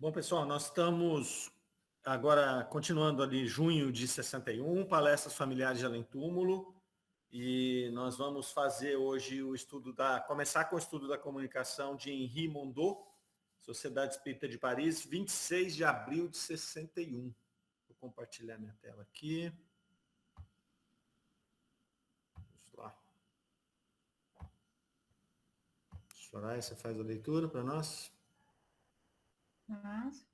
Bom, pessoal, nós estamos agora continuando ali junho de 61, palestras familiares de Além Túmulo, e nós vamos fazer hoje o estudo começar com o estudo da comunicação de Henri Mondot, Sociedade Espírita de Paris, 26 de abril de 61. Vou compartilhar minha tela aqui. Vamos lá. Soraya, você faz a leitura para nós? Faço.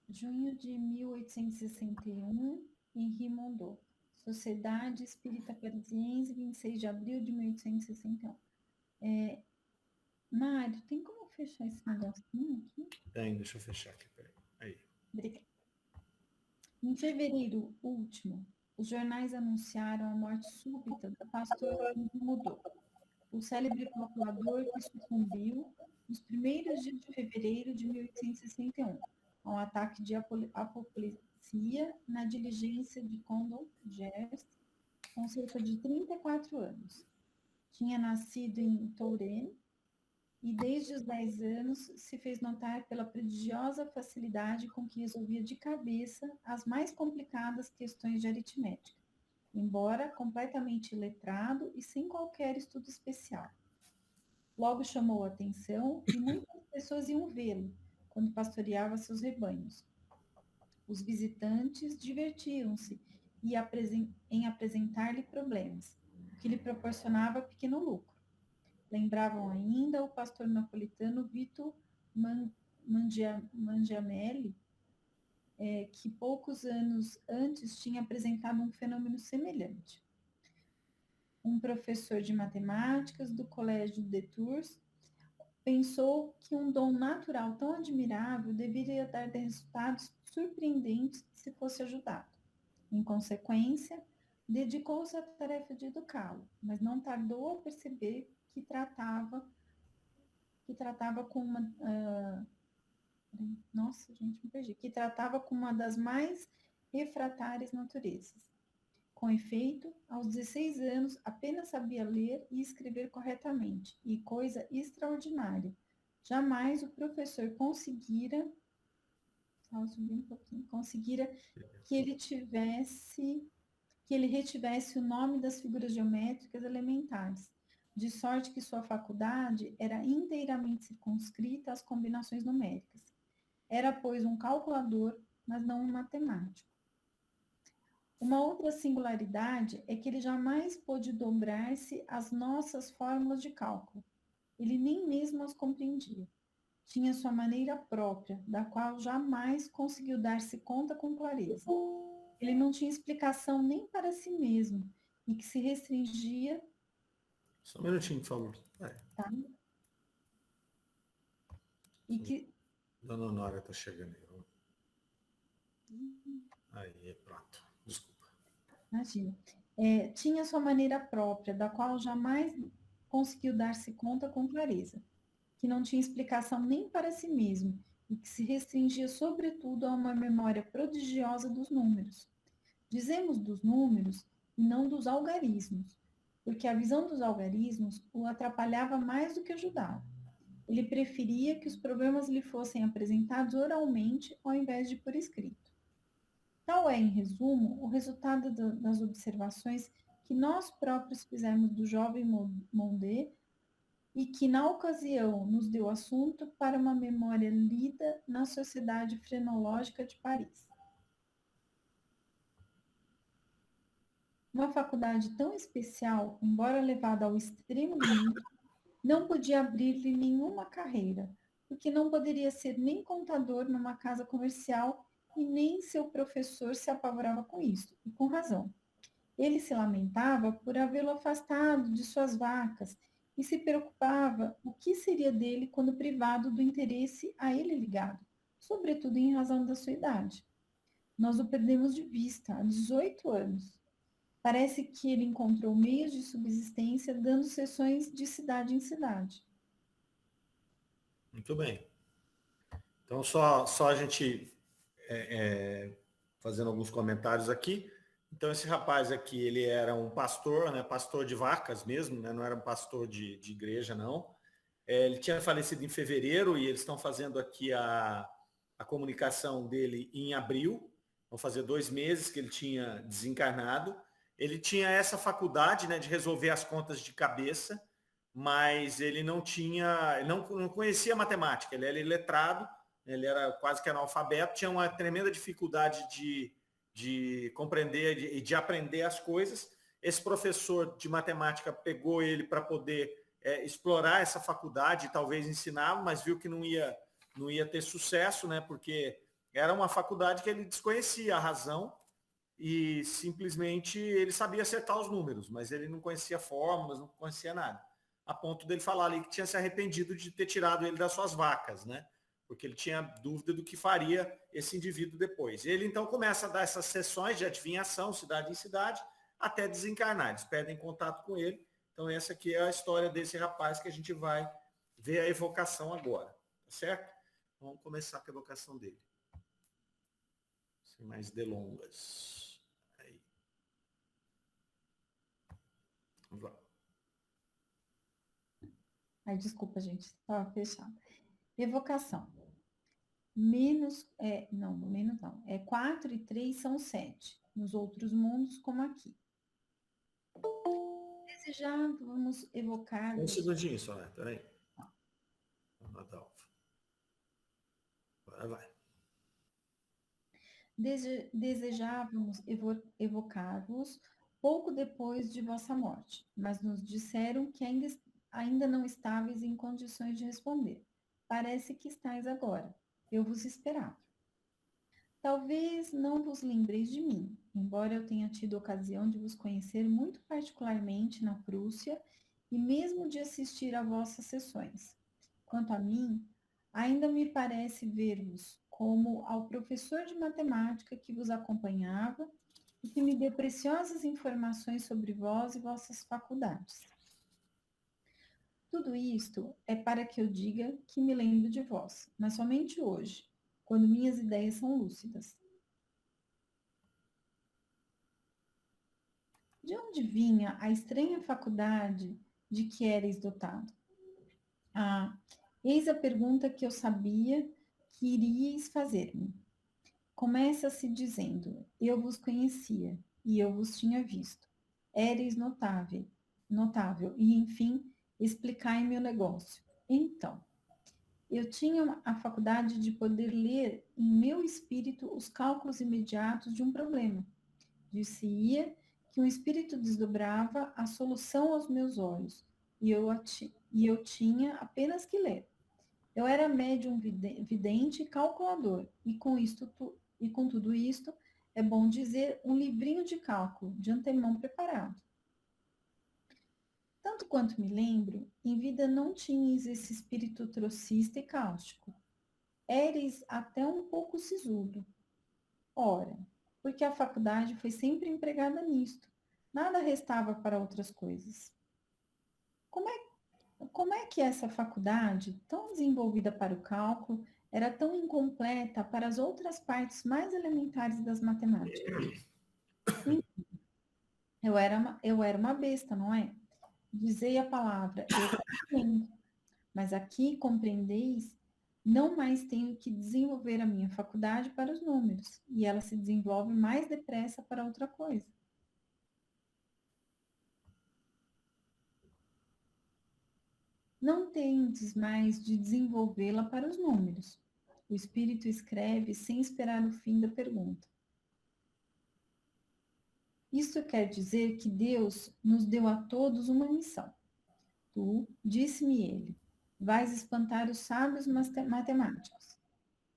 Junho de 1861, Henri Mondot. Sociedade Espírita Parisiense, 26 de abril de 1861. Mário, tem como fechar esse negocinho aqui? Tem, deixa eu fechar aqui, peraí. Aí. Obrigada. Em fevereiro último, os jornais anunciaram a morte súbita do pastor Henri Mondot, o célebre calculador que sucumbiu nos primeiros dias de fevereiro de 1861, a um ataque de apoplexia na diligência de Condom-Gers, com cerca de 34 anos. Tinha nascido em Touraine e, desde os 10 anos, se fez notar pela prodigiosa facilidade com que resolvia de cabeça as mais complicadas questões de aritmética, embora completamente iletrado e sem qualquer estudo especial. Logo chamou a atenção e muitas pessoas iam vê-lo quando pastoreava seus rebanhos. Os visitantes divertiam-se em apresentar-lhe problemas, o que lhe proporcionava pequeno lucro. Lembravam ainda o pastor napolitano Vito Mangiamelli, que poucos anos antes tinha apresentado um fenômeno semelhante. Um professor de matemáticas do Colégio de Tours pensou que um dom natural tão admirável deveria dar resultados surpreendentes se fosse ajudado. Em consequência, dedicou-se à tarefa de educá-lo, mas não tardou a perceber que tratava com uma que tratava com uma das mais refratárias naturezas. Com efeito, aos 16 anos, apenas sabia ler e escrever corretamente, e coisa extraordinária. Jamais o professor conseguira que ele retivesse o nome das figuras geométricas elementares, de sorte que sua faculdade era inteiramente circunscrita às combinações numéricas. Era, pois, um calculador, mas não um matemático. Uma outra singularidade é que ele jamais pôde dobrar-se às nossas fórmulas de cálculo. Ele nem mesmo as compreendia. Tinha sua maneira própria, da qual jamais conseguiu dar-se conta com clareza. Ele não tinha explicação nem para si mesmo, e que se restringia... Só um minutinho, por favor. Tá? E que... Dona Honória está chegando aí. Aí, pronto. Desculpa. Imagina. Tinha sua maneira própria, da qual jamais conseguiu dar-se conta com clareza, que não tinha explicação nem para si mesmo, e que se restringia, sobretudo, a uma memória prodigiosa dos números. Dizemos dos números e não dos algarismos, porque a visão dos algarismos o atrapalhava mais do que ajudava. Ele preferia que os problemas lhe fossem apresentados oralmente ao invés de por escrito. Tal é, em resumo, o resultado das observações que nós próprios fizemos do jovem Mondé e que, na ocasião, nos deu assunto para uma memória lida na Sociedade Frenológica de Paris. Uma faculdade tão especial, embora levada ao extremo limite, não podia abrir-lhe nenhuma carreira, porque não poderia ser nem contador numa casa comercial e nem seu professor se apavorava com isso, e com razão. Ele se lamentava por havê-lo afastado de suas vacas e se preocupava o que seria dele quando privado do interesse a ele ligado, sobretudo em razão da sua idade. Nós o perdemos de vista há 18 anos. Parece que ele encontrou meios de subsistência dando sessões de cidade em cidade. Muito bem. Então, só a gente fazendo alguns comentários aqui. Então, esse rapaz aqui, ele era um pastor, né, pastor de vacas mesmo, né, não era um pastor de igreja, não. Ele tinha falecido em fevereiro e eles estão fazendo aqui a comunicação dele em abril. Vão fazer 2 meses que ele tinha desencarnado. Ele tinha essa faculdade, né, de resolver as contas de cabeça, mas ele não conhecia matemática. Ele era iletrado, ele era quase que analfabeto, tinha uma tremenda dificuldade de compreender e de aprender as coisas. Esse professor de matemática pegou ele para poder explorar essa faculdade e talvez ensiná-lo, mas viu que não ia ter sucesso, né, porque era uma faculdade que ele desconhecia a razão e simplesmente ele sabia acertar os números, mas ele não conhecia fórmulas, não conhecia nada. A ponto dele falar ali que tinha se arrependido de ter tirado ele das suas vacas, né? Porque ele tinha dúvida do que faria esse indivíduo depois. Ele então começa a dar essas sessões de adivinhação, cidade em cidade, até desencarnar. Eles perdem contato com ele. Então essa aqui é a história desse rapaz que a gente vai ver a evocação agora, tá certo? Vamos começar com a evocação dele. Sem mais delongas. Aí. Vamos lá. Ai, desculpa, gente, estava fechado. Evocação. Menos, menos não. 4 e 3 são 7. Nos outros mundos, como aqui. Desejávamos evocar... Um segundinho só, né? Peraí. Agora vai. Desejávamos evocar-vos pouco depois de vossa morte, mas nos disseram que ainda não estáveis em condições de responder. Parece que estáis agora. Eu vos esperava. Talvez não vos lembreis de mim, embora eu tenha tido ocasião de vos conhecer muito particularmente na Prússia e mesmo de assistir a vossas sessões. Quanto a mim, ainda me parece ver-vos como ao professor de matemática que vos acompanhava e que me deu preciosas informações sobre vós e vossas faculdades. Tudo isto é para que eu diga que me lembro de vós, mas somente hoje, quando minhas ideias são lúcidas. De onde vinha a estranha faculdade de que erais dotado? Eis a pergunta que eu sabia que iríeis fazer-me. Começa-se dizendo, eu vos conhecia, e eu vos tinha visto. Éreis notável, e enfim, explicai-me o negócio. Então, eu tinha a faculdade de poder ler em meu espírito os cálculos imediatos de um problema. Disse-ia que um espírito desdobrava a solução aos meus olhos, e eu tinha apenas que ler. Eu era médium vidente e calculador, e com tudo isto, é bom dizer, um livrinho de cálculo, de antemão preparado. Tanto quanto me lembro, em vida não tinhas esse espírito trocista e cáustico. Éreis até um pouco sisudo. Ora, porque a faculdade foi sempre empregada nisto. Nada restava para outras coisas. Como é que essa faculdade, tão desenvolvida para o cálculo, era tão incompleta para as outras partes mais elementares das matemáticas? Eu era uma besta, não é? Dizei a palavra, eu compreendo. Mas aqui, compreendeis, não mais tenho que desenvolver a minha faculdade para os números, e ela se desenvolve mais depressa para outra coisa. Não tendes mais de desenvolvê-la para os números. O espírito escreve sem esperar o fim da pergunta. Isso quer dizer que Deus nos deu a todos uma missão. Tu, disse-me ele, vais espantar os sábios matemáticos.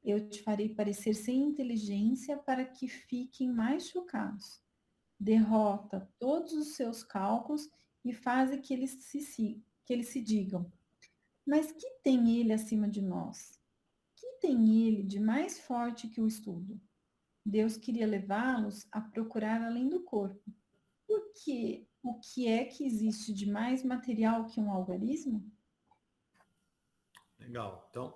Eu te farei parecer sem inteligência para que fiquem mais chocados. Derrota todos os seus cálculos e faz que eles se digam. Mas que tem ele acima de nós? Que tem ele de mais forte que o estudo? Deus queria levá-los a procurar além do corpo. Porque o que é que existe de mais material que um algarismo? Legal. Então,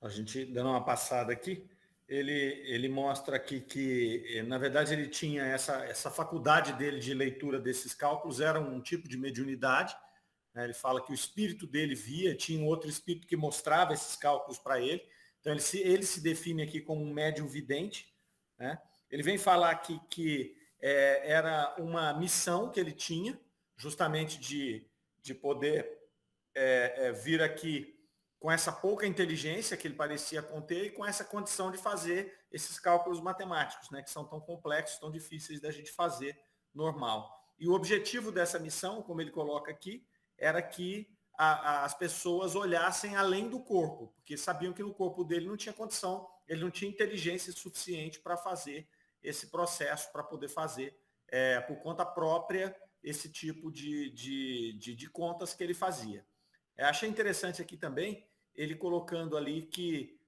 a gente dando uma passada aqui, ele mostra aqui que, na verdade, ele tinha essa faculdade dele de leitura desses cálculos, era um tipo de mediunidade, né? Ele fala que o espírito dele via, tinha um outro espírito que mostrava esses cálculos para ele. Então, ele se define aqui como um médium vidente, né? Ele vem falar aqui que era uma missão que ele tinha, justamente de poder vir aqui com essa pouca inteligência que ele parecia conter e com essa condição de fazer esses cálculos matemáticos, né, que são tão complexos, tão difíceis da gente fazer normal. E o objetivo dessa missão, como ele coloca aqui, era que as pessoas olhassem além do corpo, porque sabiam que no corpo dele não tinha condição, ele não tinha inteligência suficiente para fazer esse processo, para poder fazer por conta própria esse tipo de contas que ele fazia. Achei interessante aqui também ele colocando ali que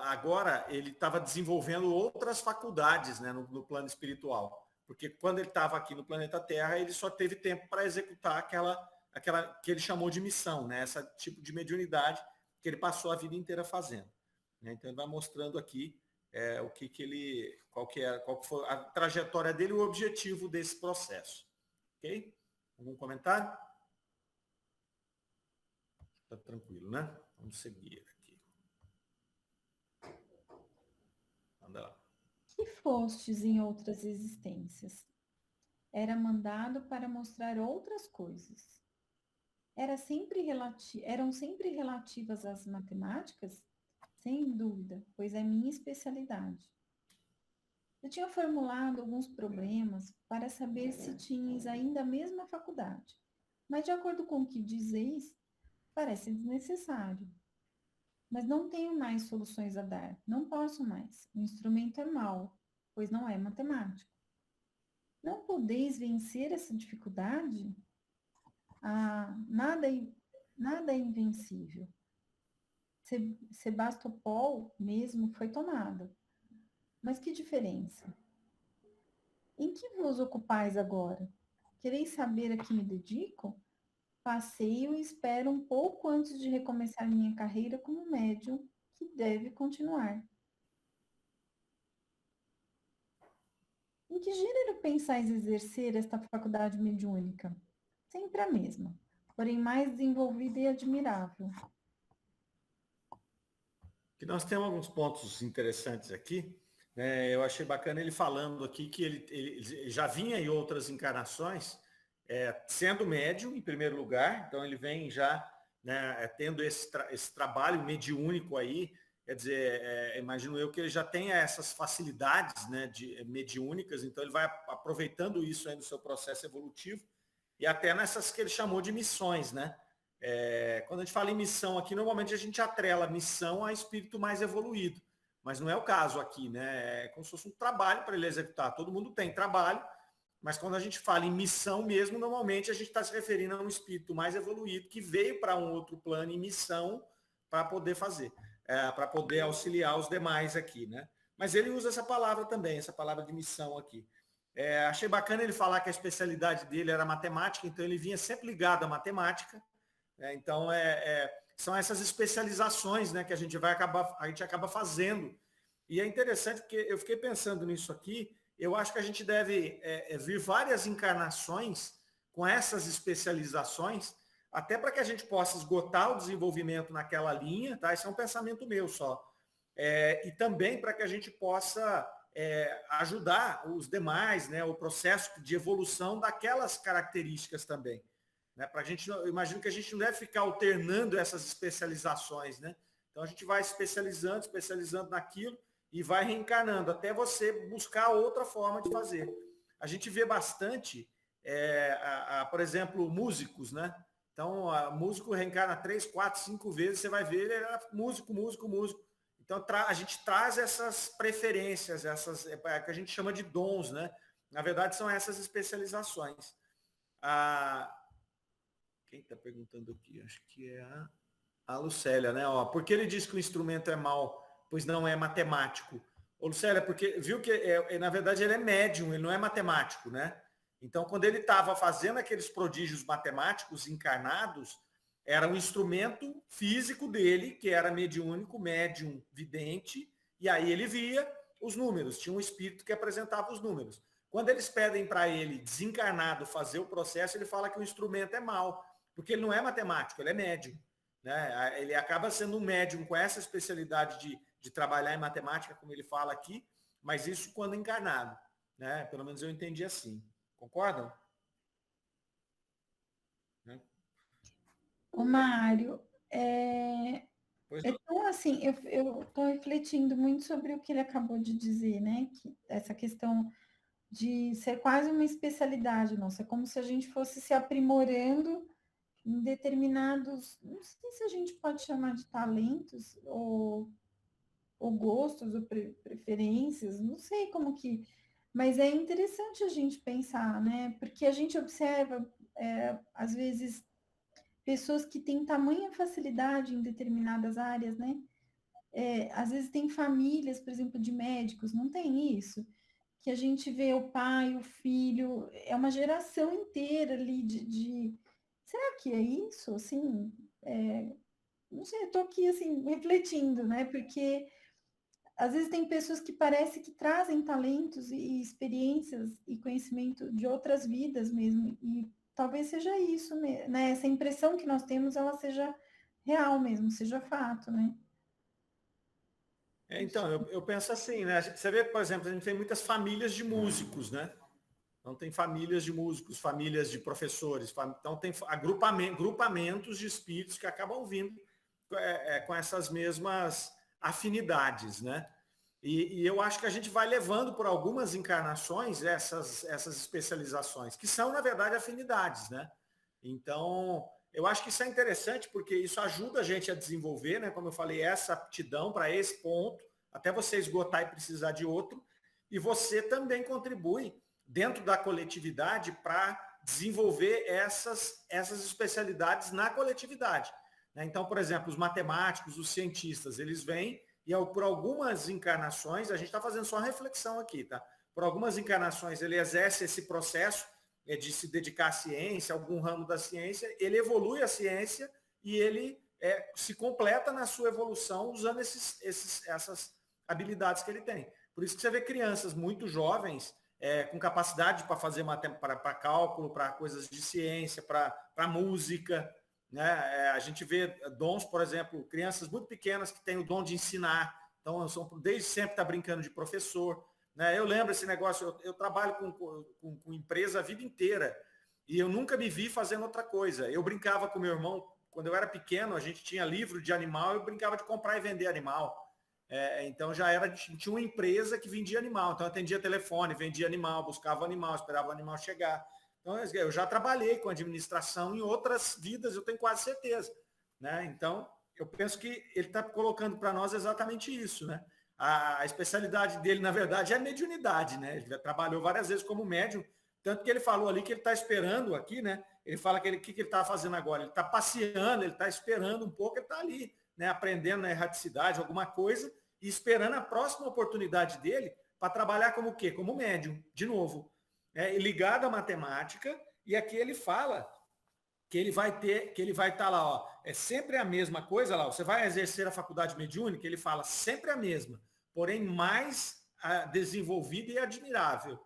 agora ele estava desenvolvendo outras faculdades, né, no plano espiritual, porque quando ele estava aqui no planeta Terra, ele só teve tempo para executar aquela que ele chamou de missão, né, esse tipo de mediunidade que ele passou a vida inteira fazendo. Né? Então ele vai mostrando aqui qual que foi a trajetória dele e o objetivo desse processo. Ok? Algum comentário? Tá tranquilo, né? Vamos seguir aqui. Anda lá. Que fostes em outras existências? Era mandado para mostrar outras coisas. Eram sempre relativas às matemáticas? Sem dúvida, pois é minha especialidade. Eu tinha formulado alguns problemas para saber se tinhas ainda a mesma faculdade, mas de acordo com o que dizeis, parece desnecessário. Mas não tenho mais soluções a dar, não posso mais. O instrumento é mau, pois não é matemático. Não podeis vencer essa dificuldade? Nada é invencível. Sebastopol mesmo foi tomado. Mas que diferença? Em que vos ocupais agora? Quereis saber a que me dedico? Passeio e espero um pouco antes de recomeçar minha carreira como médium, que deve continuar. Em que gênero pensais exercer esta faculdade mediúnica? Sempre a mesma, porém mais desenvolvida e admirável. Que nós temos alguns pontos interessantes aqui. Né? Eu achei bacana ele falando aqui que ele já vinha em outras encarnações, sendo médium em primeiro lugar, então ele vem já, né, tendo esse trabalho mediúnico aí, quer dizer, imagino eu que ele já tenha essas facilidades, né, mediúnicas, então ele vai aproveitando isso aí no seu processo evolutivo e até nessas que ele chamou de missões, né? Quando a gente fala em missão aqui, normalmente a gente atrela a missão a espírito mais evoluído, mas não é o caso aqui, né? É como se fosse um trabalho para ele executar. Todo mundo tem trabalho, mas quando a gente fala em missão mesmo, normalmente a gente está se referindo a um espírito mais evoluído que veio para um outro plano em missão para poder fazer, para poder auxiliar os demais aqui, né? Mas ele usa essa palavra também, essa palavra de missão aqui. Achei bacana ele falar que a especialidade dele era matemática, então ele vinha sempre ligado à matemática. Então, são essas especializações, né, que a gente acaba fazendo. E é interessante porque eu fiquei pensando nisso aqui, eu acho que a gente deve vir várias encarnações com essas especializações, até para que a gente possa esgotar o desenvolvimento naquela linha, tá? Esse é um pensamento meu só. E também para que a gente possa ajudar os demais, né, o processo de evolução daquelas características também. Né? Pra gente, eu imagino que a gente não deve ficar alternando essas especializações, né? Então a gente vai especializando naquilo e vai reencarnando até você buscar outra forma de fazer. A gente vê bastante, por exemplo, músicos, né? Então, músico reencarna 3, 4, 5 vezes, você vai ver, ele era músico. Então a gente traz essas preferências, essas que a gente chama de dons, né? Na verdade, são essas especializações. Quem está perguntando aqui? Acho que é a Lucélia, né? Por que ele diz que o instrumento é mau, pois não é matemático? Ô, Lucélia, porque viu que, na verdade, ele é médium, ele não é matemático, né? Então, quando ele estava fazendo aqueles prodígios matemáticos encarnados, era um instrumento físico dele, que era mediúnico, médium, vidente, e aí ele via os números, tinha um espírito que apresentava os números. Quando eles pedem para ele, desencarnado, fazer o processo, ele fala que o instrumento é mau, porque ele não é matemático, ele é médium. Né? Ele acaba sendo um médium com essa especialidade de trabalhar em matemática, como ele fala aqui, mas isso quando encarnado. Né? Pelo menos eu entendi assim. Concordam? Né? Ô, Mário, Pois não. então, assim, eu estou refletindo muito sobre o que ele acabou de dizer, né? Que essa questão de ser quase uma especialidade nossa, é como se a gente fosse se aprimorando em determinados, não sei se a gente pode chamar de talentos ou gostos ou preferências, não sei como que, mas é interessante a gente pensar, né? Porque a gente observa, às vezes, pessoas que têm tamanha facilidade em determinadas áreas, né? Às vezes tem famílias, por exemplo, de médicos, não tem isso? Que a gente vê o pai, o filho, é uma geração inteira ali será que é isso? Assim, não sei, eu estou aqui assim, refletindo, né? Porque às vezes tem pessoas que parece que trazem talentos e experiências e conhecimento de outras vidas mesmo, e talvez seja isso, né? Essa impressão que nós temos, ela seja real mesmo, seja fato, né? Então, eu penso assim, né? Você vê, por exemplo, a gente tem muitas famílias de músicos, né? Então tem famílias de músicos, famílias de professores, então tem grupamentos de espíritos que acabam vindo com essas mesmas afinidades, né? E eu acho que a gente vai levando por algumas encarnações essas especializações, que são, na verdade, afinidades, né? Então, eu acho que isso é interessante, porque isso ajuda a gente a desenvolver, né? Como eu falei, essa aptidão para esse ponto, até você esgotar e precisar de outro, e você também contribui dentro da coletividade para desenvolver essas especialidades na coletividade. Né? Então, por exemplo, os matemáticos, os cientistas, eles vêm e por algumas encarnações, a gente está fazendo só uma reflexão aqui, tá? Por algumas encarnações ele exerce esse processo de se dedicar à ciência, algum ramo da ciência, ele evolui a ciência e ele se completa na sua evolução usando essas habilidades que ele tem. Por isso que você vê crianças muito jovens com capacidade para fazer para cálculo, para coisas de ciência, para música. Né? A gente vê dons, por exemplo, crianças muito pequenas que têm o dom de ensinar, então desde sempre está brincando de professor. Né? Eu lembro esse negócio, eu trabalho com empresa a vida inteira e eu nunca me vi fazendo outra coisa. Eu brincava com meu irmão, quando eu era pequeno, a gente tinha livro de animal, eu brincava de comprar e vender animal. Então tinha uma empresa que vendia animal, então eu atendia telefone, vendia animal, buscava animal, esperava o animal chegar. Então eu já trabalhei com administração em outras vidas, eu tenho quase certeza. Né? Então eu penso que ele está colocando para nós exatamente isso. Né? A especialidade dele, na verdade, é a mediunidade. Né? Ele já trabalhou várias vezes como médium, tanto que ele falou ali que ele está esperando aqui, né? Ele fala que o que ele está fazendo agora? Ele está passeando, ele está esperando um pouco, ele está ali, né? Aprendendo na erraticidade, alguma coisa, e esperando a próxima oportunidade dele para trabalhar como o quê? Como médium, de novo. Ligado à matemática, e aqui ele fala que ele vai estar lá, ó, é sempre a mesma coisa lá, você vai exercer a faculdade mediúnica, ele fala sempre a mesma, porém mais desenvolvida e admirável.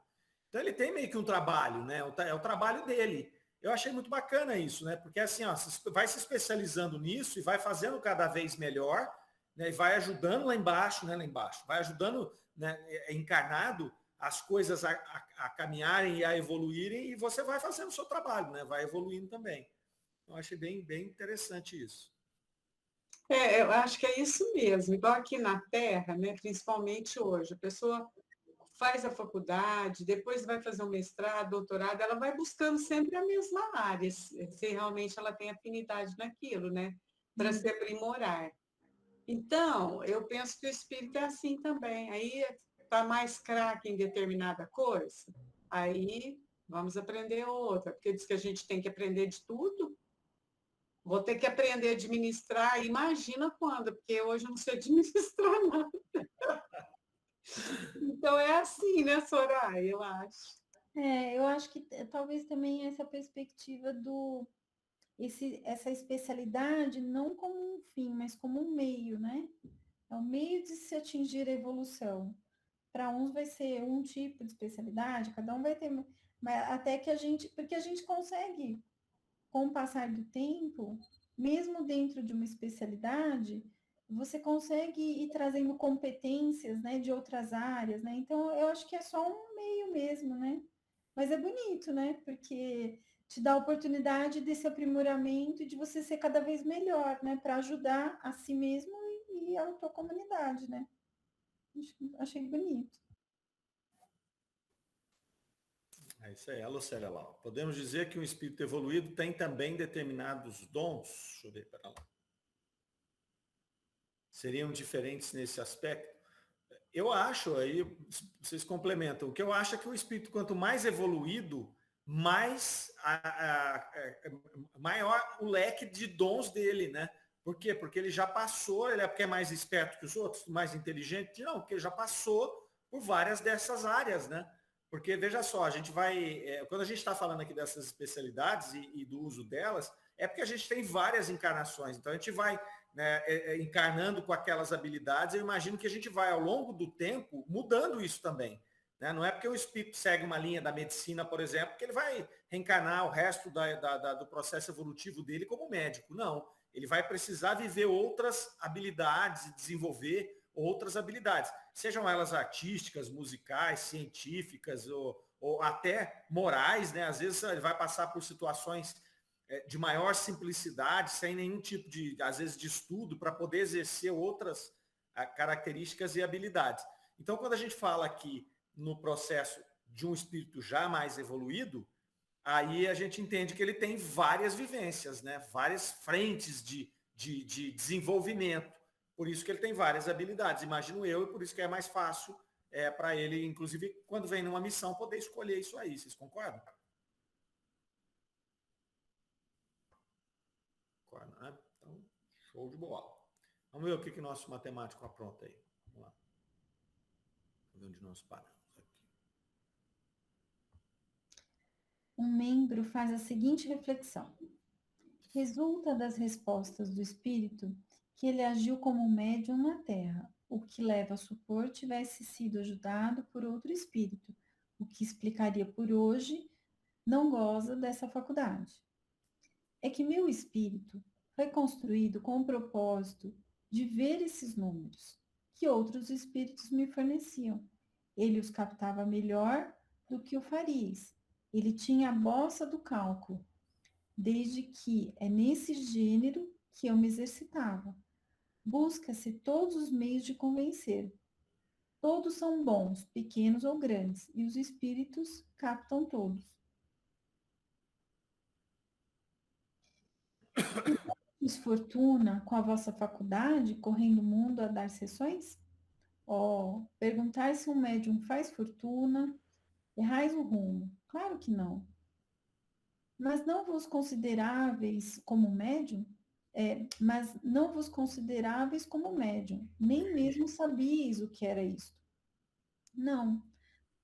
Então ele tem meio que um trabalho, né? É o trabalho dele. Eu achei muito bacana isso, né? Porque assim, ó, vai se especializando nisso e vai fazendo cada vez melhor, né? E vai ajudando lá embaixo, né? Lá embaixo, vai ajudando, né? Encarnado as coisas a caminharem e a evoluírem e você vai fazendo o seu trabalho, né? Vai evoluindo também. Eu achei bem interessante isso. Eu acho que é isso mesmo. Igual aqui na Terra, né? Principalmente hoje, a pessoa faz a faculdade, depois vai fazer um mestrado, doutorado, ela vai buscando sempre a mesma área, se realmente ela tem afinidade naquilo, né? Para se aprimorar. Então, eu penso que o espírito é assim também. Aí está mais craque em determinada coisa, aí vamos aprender outra, porque diz que a gente tem que aprender de tudo. Vou ter que aprender a administrar, imagina quando, porque hoje eu não sei administrar nada. Então é assim, né, Soraya, eu acho. Eu acho que talvez também essa perspectiva essa especialidade não como um fim, mas como um meio, né? É o meio de se atingir a evolução. Para uns vai ser um tipo de especialidade, cada um vai ter, mas até que porque a gente consegue com o passar do tempo, mesmo dentro de uma especialidade, você consegue ir trazendo competências, né, de outras áreas, né? Então, eu acho que é só um meio mesmo, né? Mas é bonito, né? Porque te dá a oportunidade desse aprimoramento e de você ser cada vez melhor, né? Para ajudar a si mesmo e a tua comunidade, né? Achei bonito. É isso aí, a Lucélia lá. Podemos dizer que um espírito evoluído tem também determinados dons? Deixa eu ver, para lá. Seriam diferentes nesse aspecto? Eu acho, aí vocês complementam, o que eu acho é que o espírito, quanto mais evoluído, mais maior o leque de dons dele, né? Por quê? Porque ele já passou, ele é porque é mais esperto que os outros, mais inteligente? Não, porque ele já passou por várias dessas áreas, né? Porque, veja só, a gente vai. Quando a gente está falando aqui dessas especialidades e do uso delas, é porque a gente tem várias encarnações. Então, a gente vai, né, encarnando com aquelas habilidades. Eu imagino que a gente vai, ao longo do tempo, mudando isso também. Né? Não é porque o espírito segue uma linha da medicina, por exemplo, que ele vai reencarnar o resto do processo evolutivo dele como médico. Não. Ele vai precisar viver outras habilidades e desenvolver outras habilidades, sejam elas artísticas, musicais, científicas ou até morais, né? Às vezes ele vai passar por situações de maior simplicidade, sem nenhum tipo de, às vezes, de estudo, para poder exercer outras características e habilidades. Então, quando a gente fala aqui no processo de um espírito já mais evoluído, aí a gente entende que ele tem várias vivências, né? Várias frentes de desenvolvimento. Por isso que ele tem várias habilidades, imagino eu, e por isso que é mais fácil para ele, inclusive, quando vem numa missão, poder escolher isso aí. Vocês concordam? Concordam, né? Então, show de bola. Vamos ver o que nosso matemático apronta aí. Vamos lá. Vamos ver onde nós paramos aqui. Um membro faz a seguinte reflexão. Resulta das respostas do espírito que ele agiu como médium na Terra, o que leva a supor tivesse sido ajudado por outro espírito, o que explicaria por hoje não goza dessa faculdade. É que meu espírito foi construído com o propósito de ver esses números que outros espíritos me forneciam. Ele os captava melhor do que o farias. Ele tinha a bossa do cálculo, desde que é nesse gênero que eu me exercitava. Busca-se todos os meios de convencer. Todos são bons, pequenos ou grandes, e os espíritos captam todos. Fiz fortuna com a vossa faculdade, correndo o mundo a dar sessões? Perguntar se um médium faz fortuna, errais o rumo. Claro que não. Mas não vos consideráveis como médium? Mas não vos consideráveis como médium, nem mesmo sabíeis o que era isto. Não.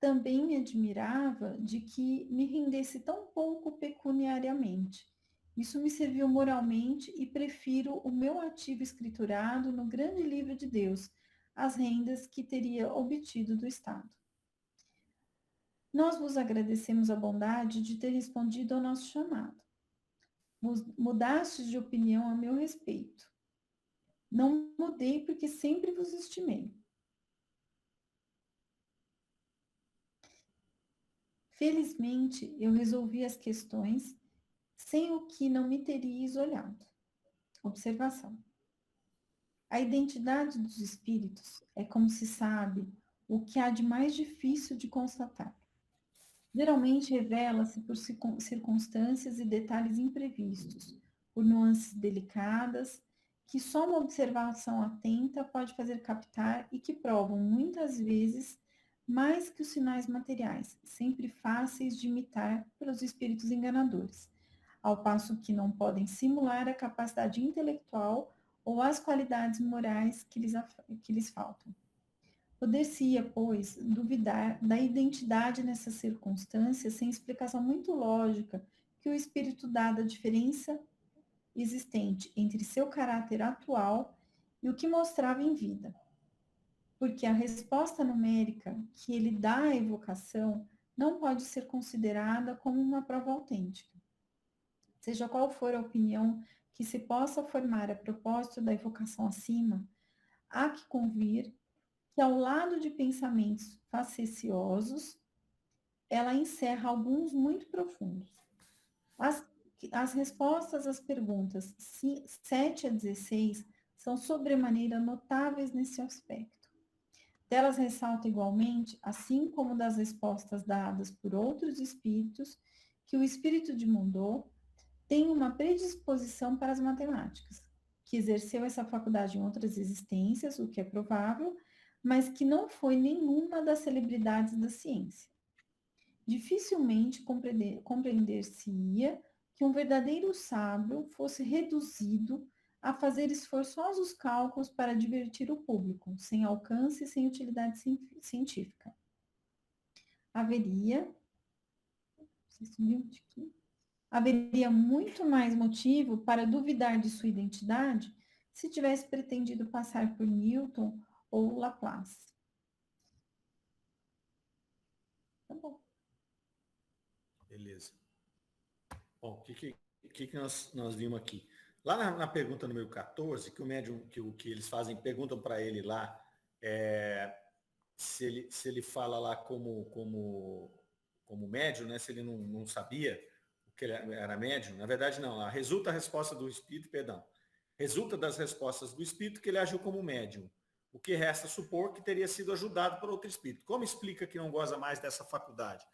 Também me admirava de que me rendesse tão pouco pecuniariamente. Isso me serviu moralmente e prefiro o meu ativo escriturado no grande livro de Deus, às rendas que teria obtido do Estado. Nós vos agradecemos a bondade de ter respondido ao nosso chamado. Mudastes de opinião a meu respeito. Não mudei porque sempre vos estimei. Felizmente, eu resolvi as questões sem o que não me teríeis olhado. Observação. A identidade dos espíritos é, como se sabe, o que há de mais difícil de constatar. Geralmente revela-se por circunstâncias e detalhes imprevistos, por nuances delicadas, que só uma observação atenta pode fazer captar e que provam muitas vezes mais que os sinais materiais, sempre fáceis de imitar pelos espíritos enganadores, ao passo que não podem simular a capacidade intelectual ou as qualidades morais que lhes faltam. Poder-se-ia, pois, duvidar da identidade nessas circunstâncias sem explicação muito lógica que o espírito dá da diferença existente entre seu caráter atual e o que mostrava em vida. Porque a resposta numérica que ele dá à evocação não pode ser considerada como uma prova autêntica. Seja qual for a opinião que se possa formar a propósito da evocação acima, há que convir que, ao lado de pensamentos faceciosos, ela encerra alguns muito profundos. As, as respostas às perguntas 7 a 16 são sobremaneira notáveis nesse aspecto. Delas ressalta igualmente, assim como das respostas dadas por outros espíritos, que o espírito de Mondô tem uma predisposição para as matemáticas, que exerceu essa faculdade em outras existências, o que é provável, mas que não foi nenhuma das celebridades da ciência. Dificilmente compreender-se-ia que um verdadeiro sábio fosse reduzido a fazer esforçosos cálculos para divertir o público, sem alcance e sem utilidade científica. Haveria muito mais motivo para duvidar de sua identidade se tivesse pretendido passar por Newton ou Laplace. Tá bom. Beleza. Bom, o que nós vimos aqui? Lá na pergunta número 14, que o médium, que eles fazem, perguntam para ele lá, se ele fala lá como médium, né? Se ele não sabia o que ele era médium. Na verdade, não. Resulta a resposta do espírito, perdão. Resulta das respostas do espírito que ele agiu como médium. O que resta supor que teria sido ajudado por outro espírito. Como explica que não goza mais dessa faculdade?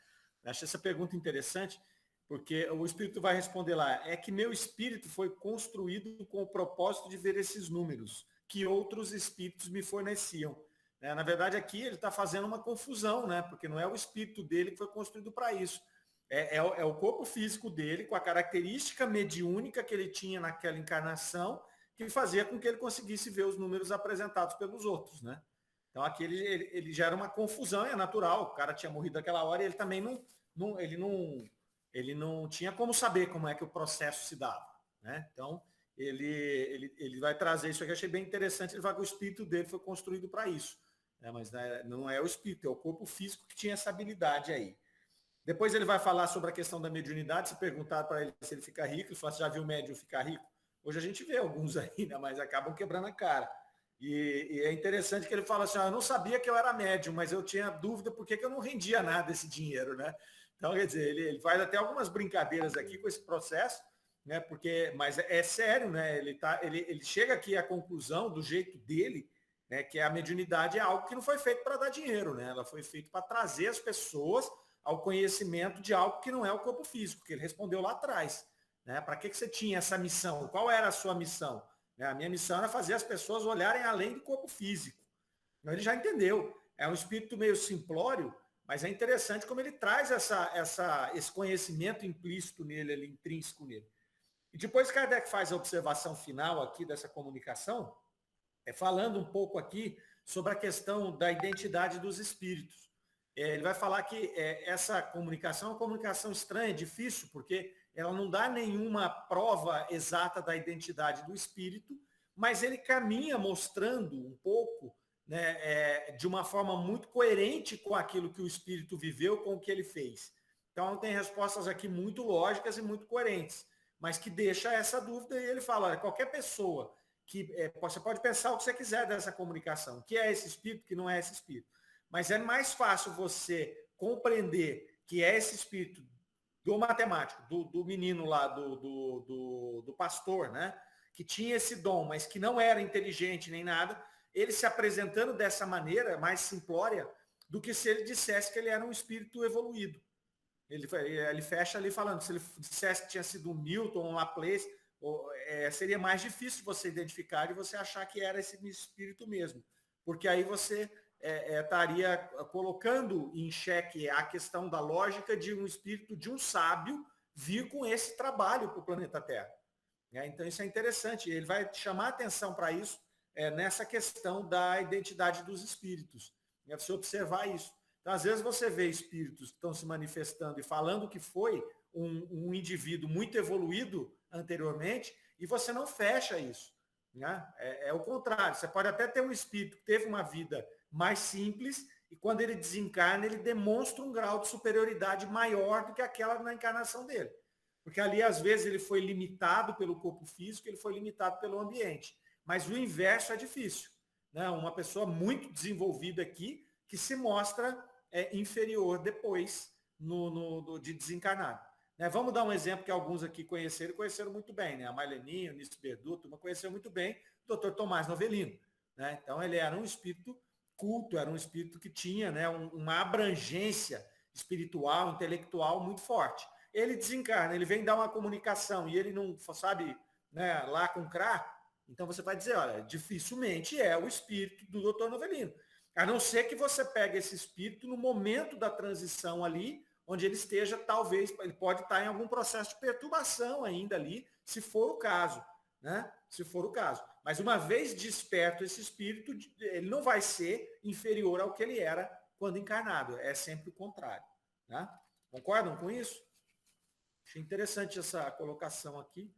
Acho essa pergunta interessante, porque o espírito vai responder lá, é que meu espírito foi construído com o propósito de ver esses números, que outros espíritos me forneciam. Na verdade, aqui ele está fazendo uma confusão, né? Porque não é o espírito dele que foi construído para isso. É o corpo físico dele, com a característica mediúnica que ele tinha naquela encarnação, que fazia com que ele conseguisse ver os números apresentados pelos outros, né? Então aqui ele gera uma confusão, é natural, o cara tinha morrido naquela hora e ele também ele não tinha como saber como é que o processo se dava, né? Então ele vai trazer isso aqui, achei bem interessante, ele vai que o espírito dele foi construído para isso, né? Mas não é o espírito, é o corpo físico que tinha essa habilidade aí. Depois ele vai falar sobre a questão da mediunidade, se perguntar para ele se ele fica rico, ele fala, já viu o médium ficar rico? Hoje a gente vê alguns aí, né? Mas acabam quebrando a cara. E é interessante que ele fala assim, eu não sabia que eu era médium, mas eu tinha dúvida por que eu não rendia nada esse dinheiro, né? Então, quer dizer, ele faz até algumas brincadeiras aqui com esse processo, né? Mas é sério, né? Ele chega aqui à conclusão, do jeito dele, né? Que a mediunidade é algo que não foi feito para dar dinheiro, né? Ela foi feita para trazer as pessoas ao conhecimento de algo que não é o corpo físico, que ele respondeu lá atrás, né? Para que você tinha essa missão? Qual era a sua missão? A minha missão era fazer as pessoas olharem além do corpo físico. Então, ele já entendeu. É um espírito meio simplório, mas é interessante como ele traz esse conhecimento implícito nele, ali, intrínseco nele. E depois Kardec faz a observação final aqui dessa comunicação, falando um pouco aqui sobre a questão da identidade dos espíritos. Ele vai falar que essa comunicação é uma comunicação estranha, difícil, porque ela não dá nenhuma prova exata da identidade do espírito, mas ele caminha mostrando um pouco, né, de uma forma muito coerente com aquilo que o espírito viveu, com o que ele fez. Então, tem respostas aqui muito lógicas e muito coerentes, mas que deixa essa dúvida, e ele fala, olha, qualquer pessoa que... você pode pensar o que você quiser dessa comunicação, que é esse espírito, que não é esse espírito, mas é mais fácil você compreender que é esse espírito do matemático, do menino lá, do pastor, né? Que tinha esse dom, mas que não era inteligente nem nada, ele se apresentando dessa maneira, mais simplória, do que se ele dissesse que ele era um espírito evoluído. Ele fecha ali falando, se ele dissesse que tinha sido um Newton, um Laplace, seria mais difícil você identificar e você achar que era esse espírito mesmo. Porque aí você estaria colocando em xeque a questão da lógica de um espírito, de um sábio, vir com esse trabalho para o planeta Terra. Então isso é interessante, ele vai chamar atenção para isso nessa questão da identidade dos espíritos. Você observar isso. Então, às vezes você vê espíritos que estão se manifestando e falando que foi um indivíduo muito evoluído anteriormente e você não fecha isso. Né? É o contrário, você pode até ter um espírito que teve uma vida mais simples e quando ele desencarna, ele demonstra um grau de superioridade maior do que aquela na encarnação dele. Porque ali, às vezes, ele foi limitado pelo corpo físico, ele foi limitado pelo ambiente. Mas o inverso é difícil, né? Uma pessoa muito desenvolvida aqui que se mostra inferior depois de desencarnado. Né? Vamos dar um exemplo que alguns aqui conheceram muito bem, né? A Marleninha, o Nício Berduto, conheceu muito bem o Dr. Tomás Novelino. Né? Então, ele era um espírito culto, era um espírito que tinha, né, uma abrangência espiritual, intelectual muito forte. Ele desencarna, ele vem dar uma comunicação e ele não sabe, né, lá com CRA, então você vai dizer, olha, dificilmente é o espírito do Dr. Novelino. A não ser que você pegue esse espírito no momento da transição ali, onde ele esteja, talvez, ele pode estar em algum processo de perturbação ainda ali, se for o caso, né? Se for o caso. Mas uma vez desperto esse espírito, ele não vai ser inferior ao que ele era quando encarnado. É sempre o contrário. Né? Concordam com isso? Achei interessante essa colocação aqui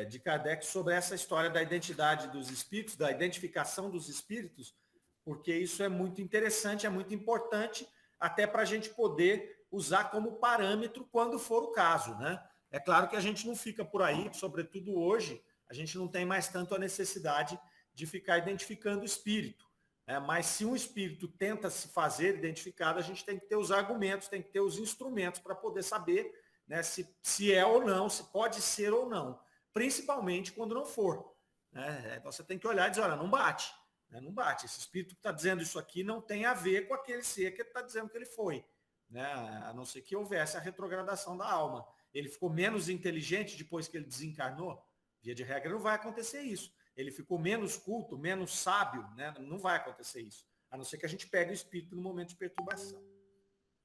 de Kardec sobre essa história da identidade dos espíritos, da identificação dos espíritos, porque isso é muito interessante, é muito importante, até para a gente poder usar como parâmetro quando for o caso. Né? É claro que a gente não fica por aí, sobretudo hoje, a gente não tem mais tanto a necessidade de ficar identificando o espírito. Né? Mas se um espírito tenta se fazer identificado, a gente tem que ter os argumentos, tem que ter os instrumentos para poder saber, né, se é ou não, se pode ser ou não. Principalmente quando não for. Né? Então você tem que olhar e dizer, olha, não bate. Né? Não bate. Esse espírito que está dizendo isso aqui não tem a ver com aquele ser que ele está dizendo que ele foi. Né? A não ser que houvesse a retrogradação da alma. Ele ficou menos inteligente depois que ele desencarnou? Via de regra, não vai acontecer isso. Ele ficou menos culto, menos sábio, né? Não vai acontecer isso. A não ser que a gente pegue o espírito no momento de perturbação.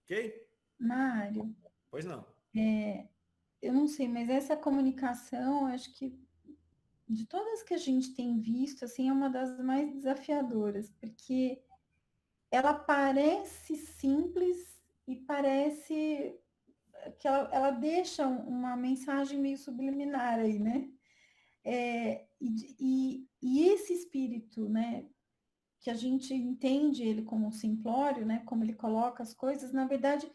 Ok? Mário, Pois não. eu não sei, mas essa comunicação, acho que de todas que a gente tem visto, assim, é uma das mais desafiadoras, porque ela parece simples e parece que ela deixa uma mensagem meio subliminar aí, né? E esse espírito, né, que a gente entende ele como simplório, né, como ele coloca as coisas, na verdade,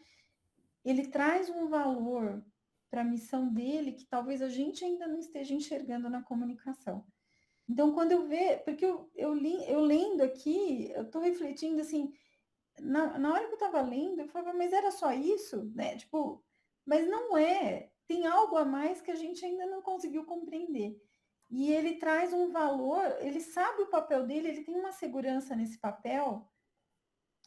ele traz um valor para a missão dele que talvez a gente ainda não esteja enxergando na comunicação. Então, quando eu vejo, porque eu lendo aqui, eu estou refletindo assim, na hora que eu estava lendo, eu falava, mas era só isso, né? Tipo, mas não é. Tem algo a mais que a gente ainda não conseguiu compreender. E ele traz um valor, ele sabe o papel dele, ele tem uma segurança nesse papel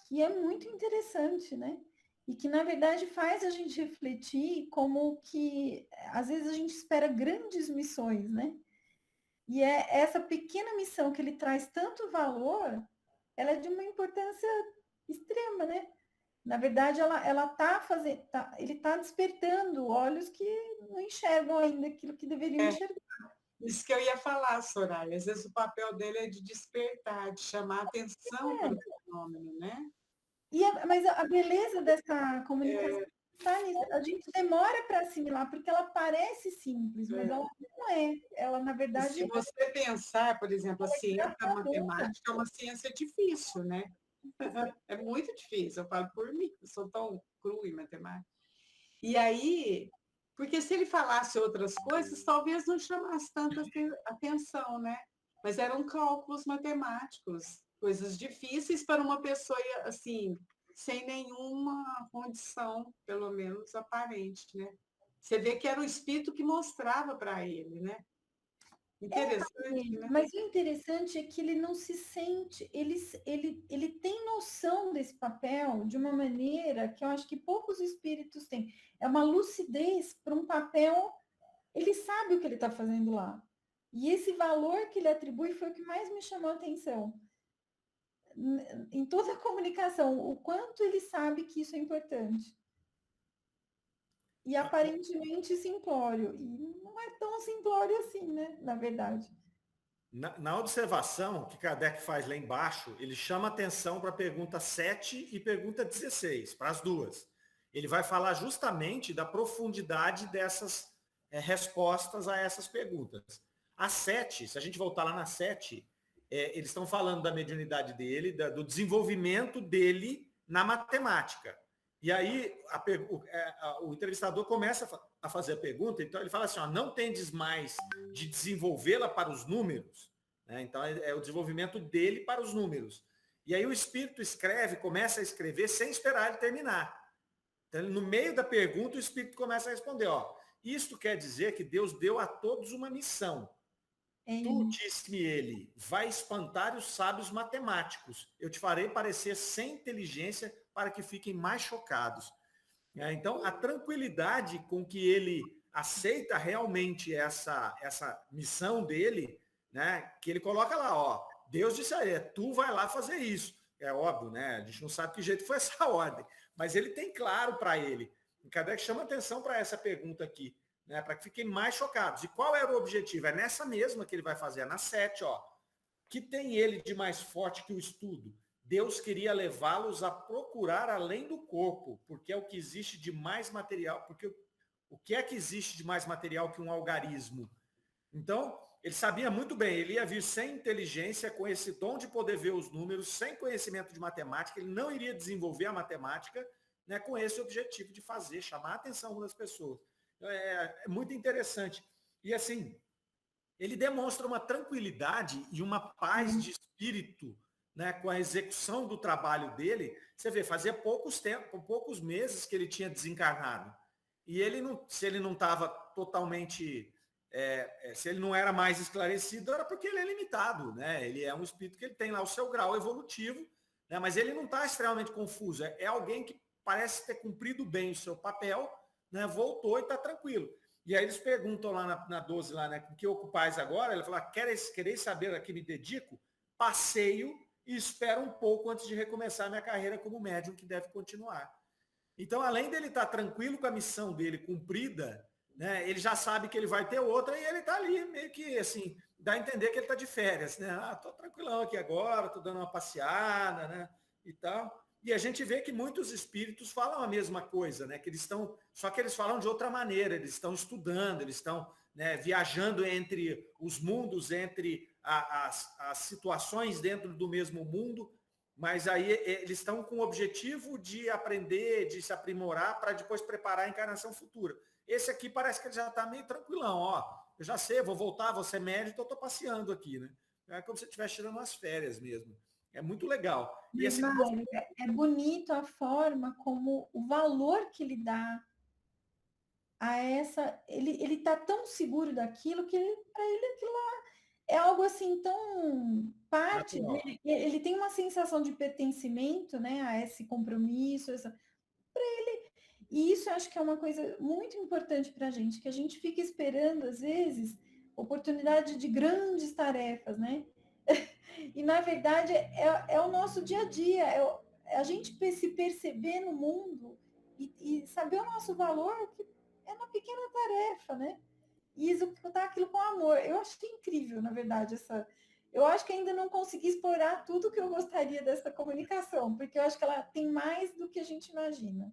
que é muito interessante, né? E que, na verdade, faz a gente refletir como que, às vezes, a gente espera grandes missões, né? E é essa pequena missão que ele traz tanto valor, ela é de uma importância extrema, né? Na verdade, ela tá fazendo, ele está despertando olhos que não enxergam ainda aquilo que deveriam enxergar. Isso que eu ia falar, Soraya. Às vezes o papel dele é de despertar, de chamar atenção para o fenômeno, né? Mas a beleza dessa comunicação está nisso. A gente demora para assimilar, porque ela parece simples, mas ela não é. Ela, na verdade... E se você pensar, por exemplo, a ciência matemática é uma ciência difícil, né? É muito difícil, eu falo por mim, eu sou tão cru em matemática. E aí, porque se ele falasse outras coisas, talvez não chamasse tanta atenção, né? Mas eram cálculos matemáticos, coisas difíceis para uma pessoa, assim, sem nenhuma condição, pelo menos aparente, né? Você vê que era o espírito que mostrava para ele, né? Interessante, né? Mas o interessante é que ele não se sente, ele tem noção desse papel de uma maneira que eu acho que poucos espíritos têm. É uma lucidez para um papel, ele sabe o que ele está fazendo lá. E esse valor que ele atribui foi o que mais me chamou a atenção. Em toda a comunicação, o quanto ele sabe que isso é importante. E aparentemente simplório. E não é tão simplório assim, né? Na verdade. Na observação que Kardec faz lá embaixo, ele chama atenção para a pergunta 7 e pergunta 16, para as duas. Ele vai falar justamente da profundidade dessas respostas a essas perguntas. A 7, se a gente voltar lá na 7, eles estão falando da mediunidade dele, do desenvolvimento dele na matemática. E aí o entrevistador começa a fazer a pergunta, então ele fala assim, ó, não tendes mais de desenvolvê-la para os números, né? Então é o desenvolvimento dele para os números. E aí o espírito começa a escrever sem esperar ele terminar. Então, no meio da pergunta, o espírito começa a responder, ó, isto quer dizer que Deus deu a todos uma missão. Tu, disse-me ele, vai espantar os sábios matemáticos. Eu te farei parecer sem inteligência para que fiquem mais chocados. Então, a tranquilidade com que ele aceita realmente essa missão dele, né, que ele coloca lá, ó, Deus disse a ele, tu vai lá fazer isso. É óbvio, né? A gente não sabe que jeito foi essa ordem, mas ele tem claro para ele. E Kardec chama atenção para essa pergunta aqui, né, para que fiquem mais chocados. E qual era o objetivo? É nessa mesma que ele vai fazer, na 7, ó. Que tem ele de mais forte que o estudo? Deus queria levá-los a procurar além do corpo, porque é o que existe de mais material, porque o que é que existe de mais material que um algarismo? Então, ele sabia muito bem, ele ia vir sem inteligência, com esse dom de poder ver os números, sem conhecimento de matemática, ele não iria desenvolver a matemática, né, com esse objetivo de fazer, chamar a atenção das pessoas. É muito interessante. E assim, ele demonstra uma tranquilidade e uma paz de espírito, né, com a execução do trabalho dele. Você vê, fazia poucos meses que ele tinha desencarnado. E ele não, se ele não estava totalmente, se ele não era mais esclarecido, era porque ele é limitado, né? Ele é um espírito que ele tem lá o seu grau evolutivo, né, mas ele não está extremamente confuso. É alguém que parece ter cumprido bem o seu papel, né, voltou e está tranquilo. E aí eles perguntam lá na 12, lá, né, com que ocupais agora? Ele fala, quereis saber a que me dedico? Passeio e espero um pouco antes de recomeçar minha carreira como médium, que deve continuar. Então, além dele estar tranquilo com a missão dele cumprida, né, ele já sabe que ele vai ter outra e ele está ali meio que, assim, dá a entender que ele está de férias, né? Ah, estou tranquilão aqui agora, estou dando uma passeada, né, e tal. E a gente vê que muitos espíritos falam a mesma coisa, né? Que eles estão, só que eles falam de outra maneira, eles estão estudando, eles estão, né, viajando entre os mundos, entre as situações dentro do mesmo mundo, mas aí eles estão com o objetivo de aprender, de se aprimorar para depois preparar a encarnação futura. Esse aqui parece que ele já está meio tranquilão, ó. Eu já sei, vou voltar, vou ser médico, então estou passeando aqui, né? É como se estivesse tirando umas férias mesmo. É muito legal. E Mas, Mário, é bonito a forma como o valor que ele dá a essa. Ele está tão seguro daquilo que para ele aquilo lá é algo assim tão parte dele. Ele tem uma sensação de pertencimento, né, a esse compromisso, para ele. E isso eu acho que é uma coisa muito importante para a gente, que a gente fica esperando, às vezes, oportunidade de grandes tarefas, né? E, na verdade, é o nosso dia a dia, é a gente se perceber no mundo e saber o nosso valor, que é uma pequena tarefa, né? E executar aquilo com amor. Eu achei incrível, na verdade, eu acho que ainda não consegui explorar tudo que eu gostaria dessa comunicação, porque eu acho que ela tem mais do que a gente imagina.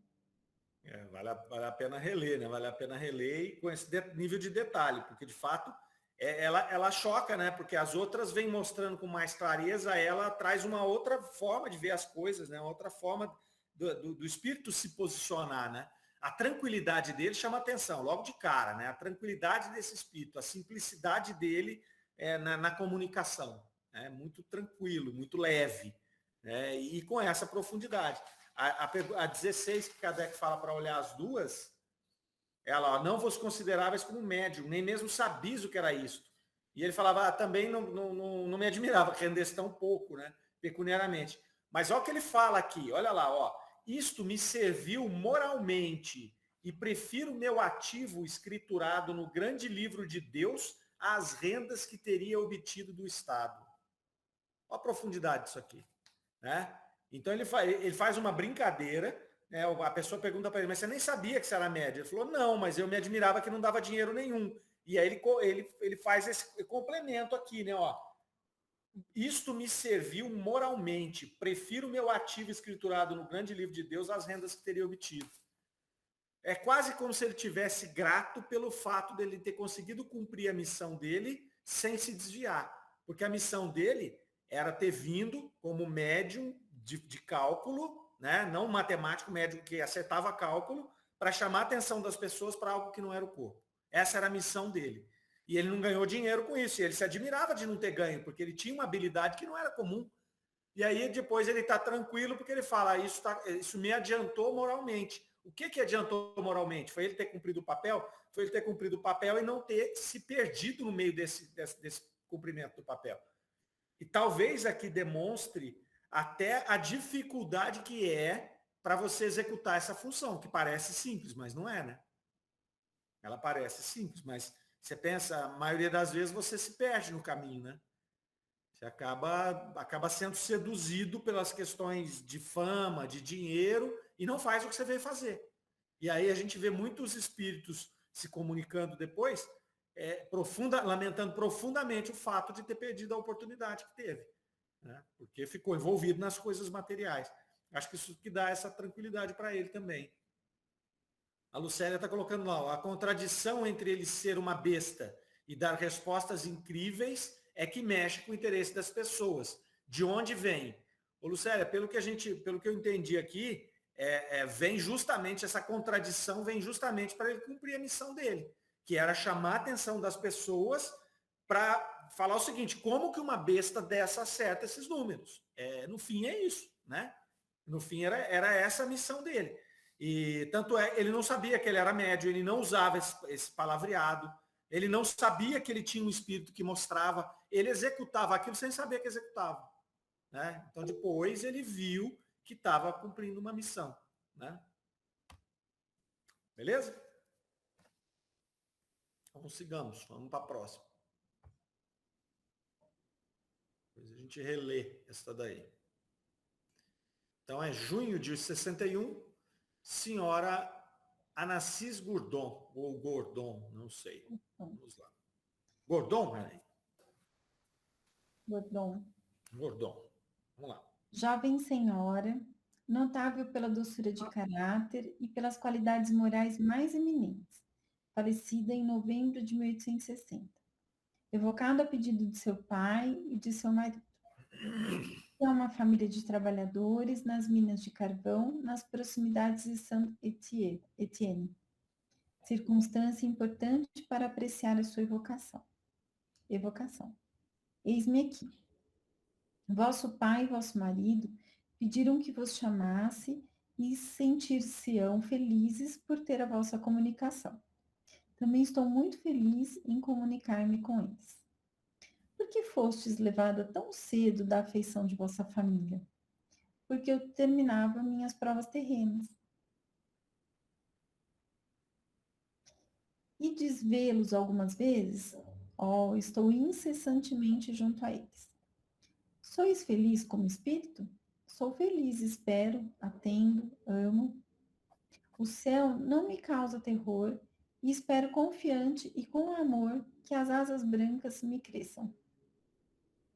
Vale a pena reler, né? Vale a pena reler e com esse nível de detalhe, porque, de fato, ela choca, né? Porque as outras vêm mostrando com mais clareza, ela traz uma outra forma de ver as coisas, né? Uma outra forma do espírito se posicionar, né? A tranquilidade dele chama atenção, logo de cara, né? A tranquilidade desse espírito, a simplicidade dele na comunicação, né? Muito tranquilo, muito leve, né? E com essa profundidade. A 16, que Kardec fala para olhar as duas, ela, ó, não vos consideráveis como médium, nem mesmo sabias o que era isto. E ele falava, também não me admirava que rendesse tão pouco, né? Pecuniariamente. Mas olha o que ele fala aqui, olha lá, ó. Isto me serviu moralmente e prefiro meu ativo escriturado no grande livro de Deus às rendas que teria obtido do Estado. Olha a profundidade disso aqui, né? Então ele faz uma brincadeira, né? A pessoa pergunta para ele, mas você nem sabia que você era médium? Ele falou, não, mas eu me admirava que não dava dinheiro nenhum. E aí ele faz esse complemento aqui, né? Ó, isto me serviu moralmente. Prefiro meu ativo escriturado no grande livro de Deus às rendas que teria obtido. É quase como se ele tivesse grato pelo fato dele ter conseguido cumprir a missão dele sem se desviar. Porque a missão dele era ter vindo como médium de cálculo, né? Não um matemático médico que acertava cálculo para chamar a atenção das pessoas para algo que não era o corpo. Essa era a missão dele. E ele não ganhou dinheiro com isso. E ele se admirava de não ter ganho, porque ele tinha uma habilidade que não era comum. E aí depois ele está tranquilo porque ele fala, isso me adiantou moralmente. O que adiantou moralmente? Foi ele ter cumprido o papel? Foi ele ter cumprido o papel e não ter se perdido no meio desse cumprimento do papel. E talvez aqui demonstre até a dificuldade que é para você executar essa função, que parece simples, mas não é, né? Ela parece simples, mas você pensa, a maioria das vezes você se perde no caminho, né? Você acaba sendo seduzido pelas questões de fama, de dinheiro, e não faz o que você veio fazer. E aí a gente vê muitos espíritos se comunicando depois, lamentando profundamente o fato de ter perdido a oportunidade que teve, né? Porque ficou envolvido nas coisas materiais. Acho que isso que dá essa tranquilidade para ele também. A Lucélia está colocando lá, ó, a contradição entre ele ser uma besta e dar respostas incríveis é que mexe com o interesse das pessoas. De onde vem? Ô, Lucélia, pelo que eu entendi aqui, vem justamente, essa contradição vem justamente para ele cumprir a missão dele, que era chamar a atenção das pessoas para falar o seguinte, como que uma besta dessa acerta esses números? No fim é isso, né? No fim era essa a missão dele. E tanto ele não sabia que ele era médium, ele não usava esse palavreado, ele não sabia que ele tinha um espírito que mostrava, ele executava aquilo sem saber que executava, né? Então depois ele viu que estava cumprindo uma missão, né? Beleza? Então sigamos, vamos para a próxima. Depois a gente relê essa daí. Então é junho de 61, senhora Anassis Gordon, ou Gordon, não sei. Vamos lá. Gordon, né? Gordon. Vamos lá. Jovem senhora, notável pela doçura de caráter e pelas qualidades morais mais eminentes, falecida em novembro de 1860. Evocado a pedido de seu pai e de seu marido. É uma família de trabalhadores nas minas de carvão, nas proximidades de Saint-Étienne. Circunstância importante para apreciar a sua evocação. Eis-me aqui. Vosso pai e vosso marido pediram que vos chamasse e sentir-se-ão felizes por ter a vossa comunicação. Também estou muito feliz em comunicar-me com eles. Por que fostes levada tão cedo da afeição de vossa família? Porque eu terminava minhas provas terrenas. E desvê-los algumas vezes? Oh, estou incessantemente junto a eles. Sois feliz como espírito? Sou feliz, espero, atendo, amo. O céu não me causa terror e espero confiante e com amor que as asas brancas me cresçam.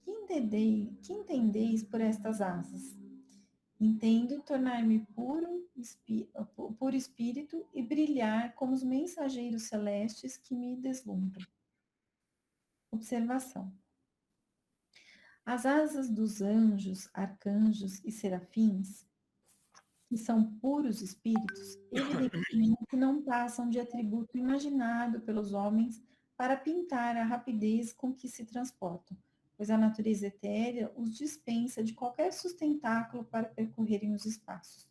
Que entendeis por estas asas? Entendo tornar-me puro espírito e brilhar como os mensageiros celestes que me deslumbram. Observação. As asas dos anjos, arcanjos e serafins, que são puros espíritos, evidentemente não passam de atributo imaginado pelos homens para pintar a rapidez com que se transportam, pois a natureza etérea os dispensa de qualquer sustentáculo para percorrerem os espaços.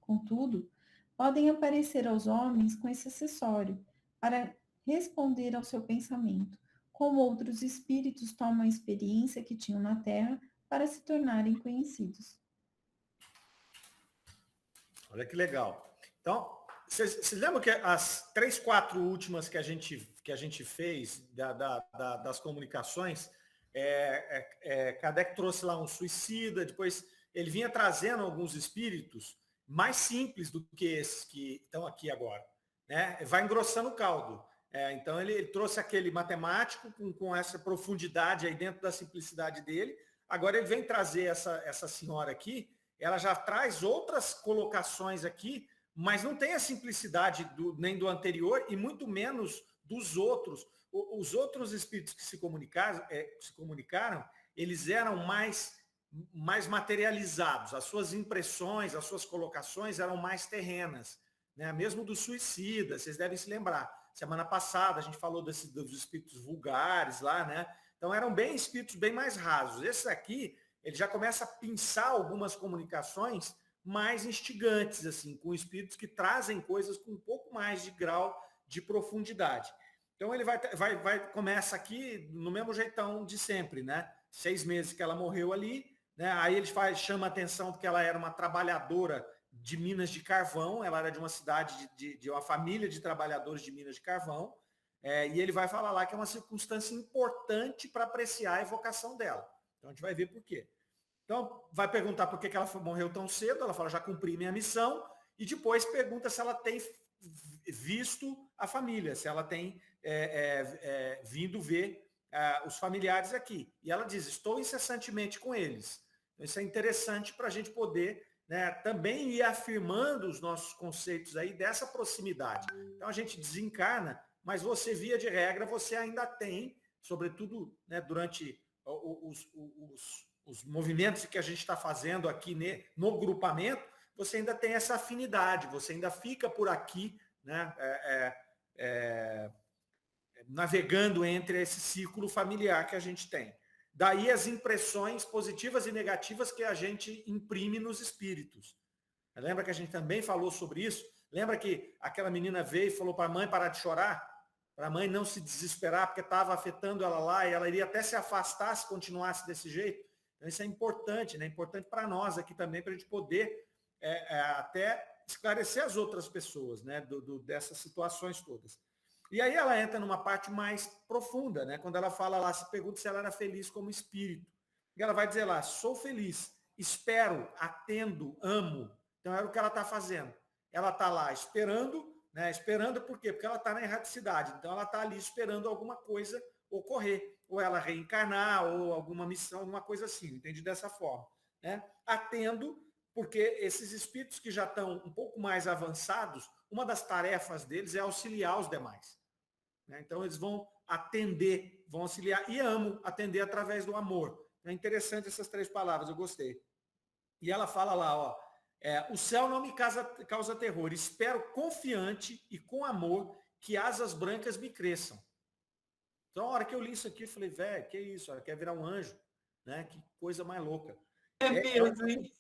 Contudo, podem aparecer aos homens com esse acessório para responder ao seu pensamento, como outros espíritos tomam a experiência que tinham na Terra para se tornarem conhecidos. Olha que legal. Então, vocês lembram que as 3, 4 últimas que a gente fez das comunicações, Kardec trouxe lá um suicida, depois ele vinha trazendo alguns espíritos mais simples do que esses que estão aqui agora, né? Vai engrossando o caldo. Então ele trouxe aquele matemático com essa profundidade aí dentro da simplicidade dele. Agora ele vem trazer essa senhora aqui, ela já traz outras colocações aqui, mas não tem a simplicidade nem do anterior e muito menos dos outros. Os outros espíritos que se comunicaram, eles eram mais mais materializados, as suas impressões, as suas colocações eram mais terrenas, né? Mesmo do suicida, vocês devem se lembrar. Semana passada a gente falou dos espíritos vulgares lá, né? Então eram bem espíritos bem mais rasos. Esse aqui, ele já começa a pensar algumas comunicações mais instigantes, assim, com espíritos que trazem coisas com um pouco mais de grau de profundidade. Então ele começa aqui no mesmo jeitão de sempre, né? 6 meses que ela morreu ali, né? Aí ele chama a atenção porque ela era uma trabalhadora de minas de carvão, ela era de uma cidade, de uma família de trabalhadores de minas de carvão, e ele vai falar lá que é uma circunstância importante para apreciar a evocação dela. Então a gente vai ver por quê. Então vai perguntar por que ela morreu tão cedo, ela fala, já cumpri minha missão, e depois pergunta se ela tem visto a família, se ela tem vindo ver os familiares aqui. E ela diz, estou incessantemente com eles. Então, isso é interessante para a gente poder, né, também ir afirmando os nossos conceitos aí dessa proximidade. Então a gente desencarna, mas você, via de regra, você ainda tem, sobretudo, né, durante os movimentos que a gente está fazendo aqui no grupamento, você ainda tem essa afinidade, você ainda fica por aqui, né, navegando entre esse círculo familiar que a gente tem. Daí as impressões positivas e negativas que a gente imprime nos espíritos. Lembra que a gente também falou sobre isso? Lembra que aquela menina veio e falou para a mãe parar de chorar? Para a mãe não se desesperar, porque estava afetando ela lá, e ela iria até se afastar se continuasse desse jeito. Então isso é importante, né? Importante para nós aqui também, para a gente poder até esclarecer as outras pessoas, né? Dessas situações todas. E aí ela entra numa parte mais profunda, né? Quando ela fala lá, se pergunta se ela era feliz como espírito. E ela vai dizer lá, sou feliz, espero, atendo, amo. Então era o que ela está fazendo. Ela está lá esperando, né? Esperando por quê? Porque ela está na erraticidade. Então ela está ali esperando alguma coisa ocorrer. Ou ela reencarnar, ou alguma missão, alguma coisa assim. Entende dessa forma, né? Atendo, porque esses espíritos que já estão um pouco mais avançados, uma das tarefas deles é auxiliar os demais. Então eles vão atender, vão auxiliar, e amo atender através do amor. É interessante essas 3 palavras, eu gostei. E ela fala lá, ó, o céu não me causa terror, espero confiante e com amor que asas brancas me cresçam. Então a hora que eu li isso aqui, eu falei, velho, que isso? Ela quer virar um anjo, né? Que coisa mais louca. Mesmo, hein?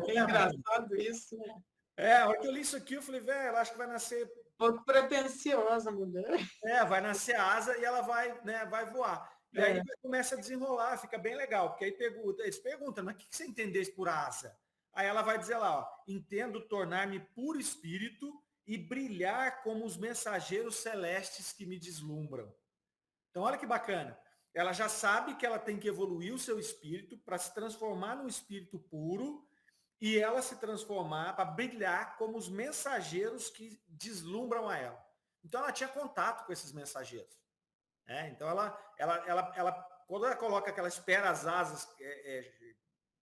É engraçado isso, né? A hora que eu li isso aqui, eu falei, velho, ela acha que vai nascer... Um pouco pretensiosa, mulher. Vai nascer asa e ela vai, né, vai voar. E aí começa a desenrolar, fica bem legal, porque aí eles perguntam, mas o que você entendesse por asa? Aí ela vai dizer lá, ó, entendo tornar-me puro espírito e brilhar como os mensageiros celestes que me deslumbram. Então, olha que bacana. Ela já sabe que ela tem que evoluir o seu espírito para se transformar num espírito puro e ela se transformar para brilhar como os mensageiros que deslumbram a ela. Então, ela tinha contato com esses mensageiros. Então, quando ela coloca que ela espera as asas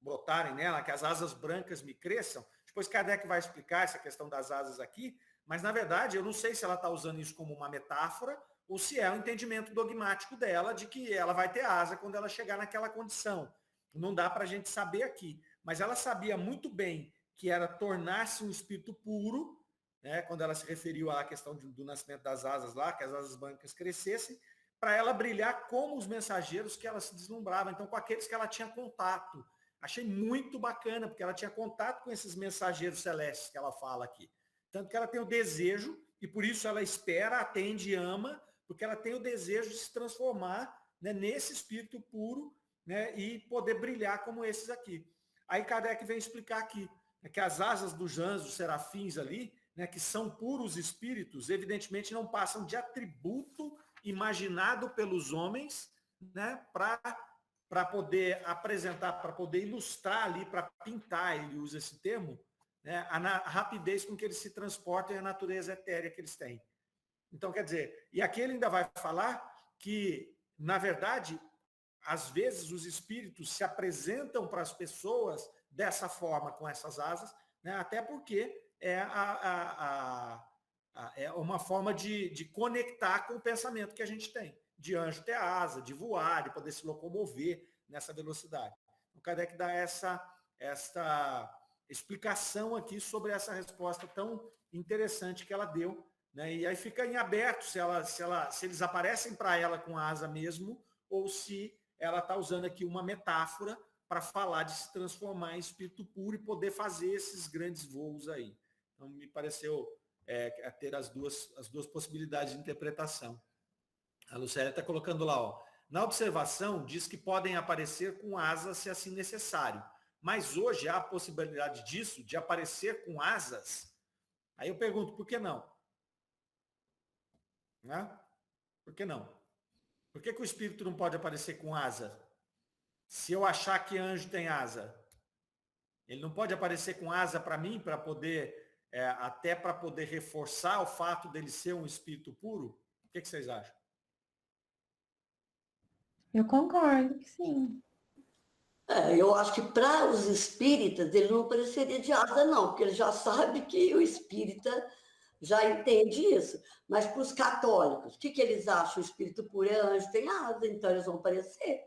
brotarem nela, que as asas brancas me cresçam, depois Kardec vai explicar essa questão das asas aqui, mas, na verdade, eu não sei se ela está usando isso como uma metáfora ou se é o entendimento dogmático dela de que ela vai ter asa quando ela chegar naquela condição. Não dá para a gente saber aqui. Mas ela sabia muito bem que era tornar-se um espírito puro, né, quando ela se referiu à questão do nascimento das asas lá, que as asas brancas crescessem, para ela brilhar como os mensageiros que ela se deslumbrava, então com aqueles que ela tinha contato. Achei muito bacana, porque ela tinha contato com esses mensageiros celestes que ela fala aqui. Tanto que ela tem o desejo, e por isso ela espera, atende e ama, porque ela tem o desejo de se transformar, né, nesse espírito puro, né, e poder brilhar como esses aqui. Aí Kardec vem explicar aqui, né, que as asas dos anjos, dos serafins ali, né, que são puros espíritos, evidentemente não passam de atributo imaginado pelos homens, né, para poder apresentar, para poder ilustrar ali, para pintar, ele usa esse termo, né, a rapidez com que eles se transportam e a natureza etérea que eles têm. Então, quer dizer, e aqui ele ainda vai falar que, na verdade, às vezes os espíritos se apresentam para as pessoas dessa forma, com essas asas, né, até porque é uma forma de conectar com o pensamento que a gente tem, de anjo ter asa, de voar, de poder se locomover nessa velocidade. O Kardec dá essa explicação aqui sobre essa resposta tão interessante que ela deu, né? E aí fica em aberto se eles aparecem para ela com asa mesmo, ou se ela está usando aqui uma metáfora para falar de se transformar em espírito puro e poder fazer esses grandes voos aí. Então, me pareceu ter as duas possibilidades de interpretação. A Lucélia está colocando lá, ó, na observação diz que podem aparecer com asas se assim necessário, mas hoje há a possibilidade disso, de aparecer com asas. Aí eu pergunto, por que não? Né? Por que não? Por que o espírito não pode aparecer com asa? Se eu achar que anjo tem asa, ele não pode aparecer com asa para mim, para poder, até para poder reforçar o fato dele ser um espírito puro? O que vocês acham? Eu concordo que sim. Eu acho que para os espíritas ele não precisaria de asa, não, porque ele já sabe que o espírita já entende isso. Mas para os católicos, o que eles acham? O espírito puro é anjo, tem asa, então eles vão aparecer.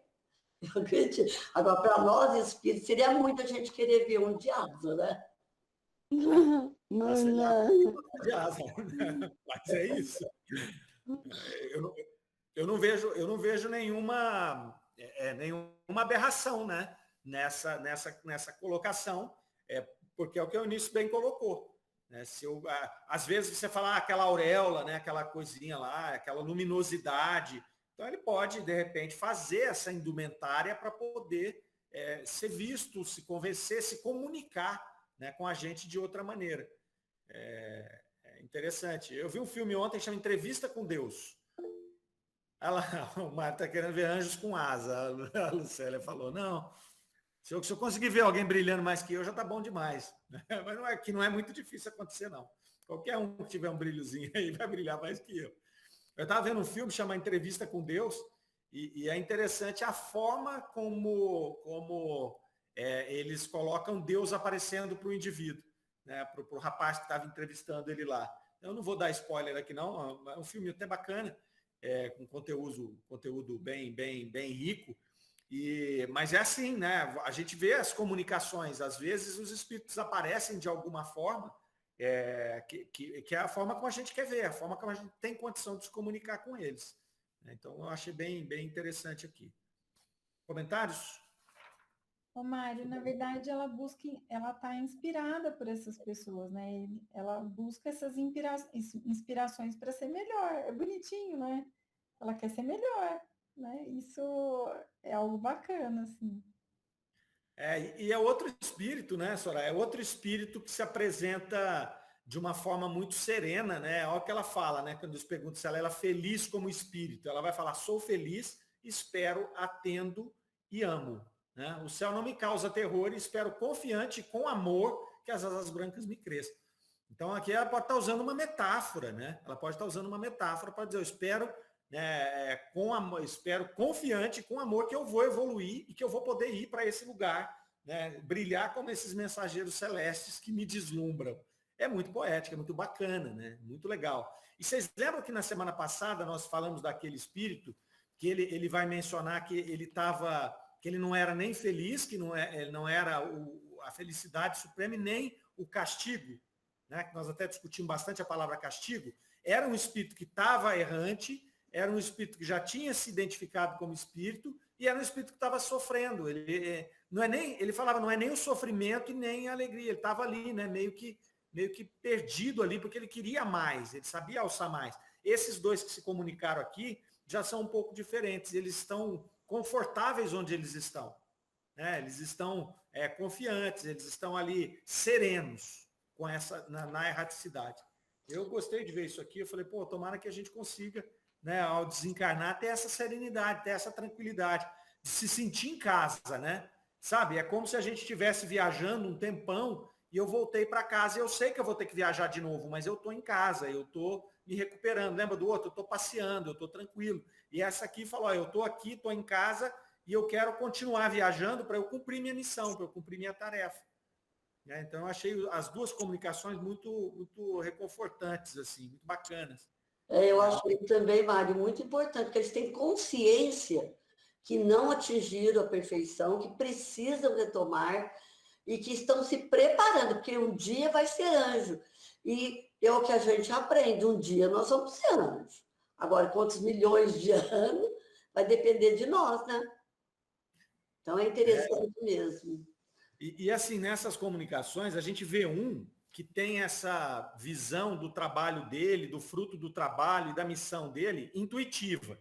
Eu acredito. Agora, para nós espíritos, seria muita gente querer ver um de asa, né? Mas é isso. Eu não vejo nenhuma aberração, né? nessa colocação, porque é o que o Eunício bem colocou. Né? Às vezes você fala aquela auréola, né? Aquela coisinha lá, aquela luminosidade. Então ele pode, de repente, fazer essa indumentária para poder ser visto, se convencer, se comunicar, né, com a gente de outra maneira. É interessante. Eu vi um filme ontem que chama Entrevista com Deus. O Mário está querendo ver anjos com asa. A Lucélia falou, não, se eu conseguir ver alguém brilhando mais que eu, já está bom demais. Mas não é muito difícil acontecer, não. Qualquer um que tiver um brilhozinho aí vai brilhar mais que eu. Eu estava vendo um filme chamado Entrevista com Deus, e é interessante a forma como eles colocam Deus aparecendo para o indivíduo, né, para o rapaz que estava entrevistando ele lá. Eu não vou dar spoiler aqui, não, é um filme até bacana, com conteúdo bem rico, mas é assim, né? A gente vê as comunicações, às vezes os espíritos aparecem de alguma forma, que é a forma como a gente quer ver, a forma como a gente tem condição de se comunicar com eles. Então, eu achei bem interessante aqui. Comentários? Ô, Mário, na verdade, ela está inspirada por essas pessoas, né? Ela busca essas inspirações para ser melhor. É bonitinho, né? Ela quer ser melhor, né? Isso é algo bacana, assim. E é outro espírito, né, Soraya? É outro espírito que se apresenta de uma forma muito serena, né? Olha o que ela fala, né? Quando eles perguntam se ela é feliz como espírito, ela vai falar, sou feliz, espero, atendo e amo. Né? O céu não me causa terror e espero confiante e com amor que as asas brancas me cresçam. Então aqui ela pode estar usando uma metáfora, né? Ela pode estar usando uma metáfora para dizer, eu espero, né, espero confiante com amor que eu vou evoluir e que eu vou poder ir para esse lugar, né, brilhar como esses mensageiros celestes que me deslumbram. É muito poético, é muito bacana, né? Muito legal. E vocês lembram que na semana passada nós falamos daquele espírito que ele vai mencionar que ele não era nem feliz, que ele não era a felicidade suprema e nem o castigo, né? Que nós até discutimos bastante a palavra castigo. Era um espírito que estava errante, era um espírito que já tinha se identificado como espírito e era um espírito que estava sofrendo. Ele falava, não é nem o sofrimento e nem a alegria. Ele estava ali, né? meio que perdido ali, porque ele queria mais, ele sabia alçar mais. Esses dois que se comunicaram aqui já são um pouco diferentes, eles estão confortáveis onde eles estão. Né? Eles estão confiantes, eles estão ali serenos com na erraticidade. Eu gostei de ver isso aqui, eu falei, tomara que a gente consiga, né, ao desencarnar, ter essa serenidade, ter essa tranquilidade, de se sentir em casa, né? Sabe, é como se a gente estivesse viajando um tempão e eu voltei para casa e eu sei que eu vou ter que viajar de novo, mas eu estou em casa, eu estou me recuperando. Lembra do outro? Eu estou passeando, eu estou tranquilo. E essa aqui falou, eu estou aqui, estou em casa e eu quero continuar viajando para eu cumprir minha missão, para eu cumprir minha tarefa. Então, eu achei as duas comunicações muito reconfortantes, assim, muito bacanas. Eu achei também, Mário, muito importante, porque eles têm consciência que não atingiram a perfeição, que precisam retomar e que estão se preparando, porque um dia vai ser anjo. E é o que a gente aprende, um dia nós vamos ser anjo. Agora, quantos milhões de anos vai depender de nós, né? Então é interessante mesmo. E assim, nessas comunicações, a gente vê um que tem essa visão do trabalho dele, do fruto do trabalho e da missão dele, intuitiva.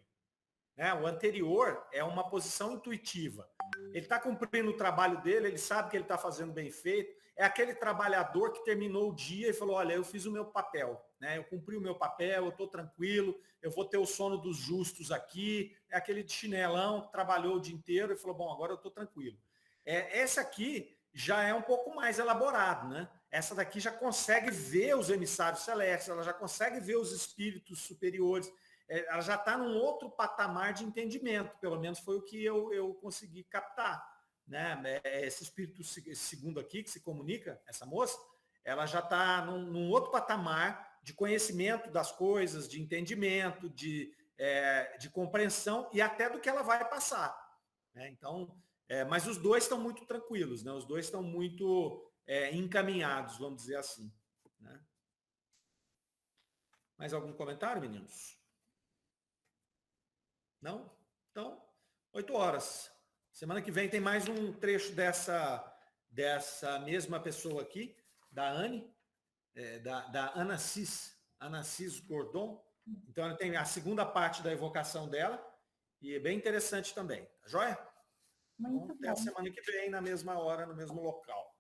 Né? O anterior é uma posição intuitiva. Ele está cumprindo o trabalho dele, ele sabe que ele está fazendo bem feito. É aquele trabalhador que terminou o dia e falou, olha, eu fiz o meu papel, né? Eu cumpri o meu papel, eu estou tranquilo, eu vou ter o sono dos justos aqui. É aquele de chinelão que trabalhou o dia inteiro e falou, bom, agora eu estou tranquilo. Essa aqui já é um pouco mais elaborado, né? Essa daqui já consegue ver os emissários celestes, ela já consegue ver os espíritos superiores, ela já está num outro patamar de entendimento, pelo menos foi o que eu consegui captar. Né? Esse espírito segundo aqui, que se comunica, essa moça, ela já está num outro patamar de conhecimento das coisas, de entendimento, de compreensão e até do que ela vai passar. Né? Então, mas os dois estão muito tranquilos, né? Os dois estão muito encaminhados, vamos dizer assim. Né? Mais algum comentário, meninos? Não? Então, 8 horas. Semana que vem tem mais um trecho dessa mesma pessoa aqui, da Anne, da Anacis Gordon. Então, ela tem a segunda parte da evocação dela, e é bem interessante também. Tá joia? Muito Então, até a semana que vem, na mesma hora, no mesmo local.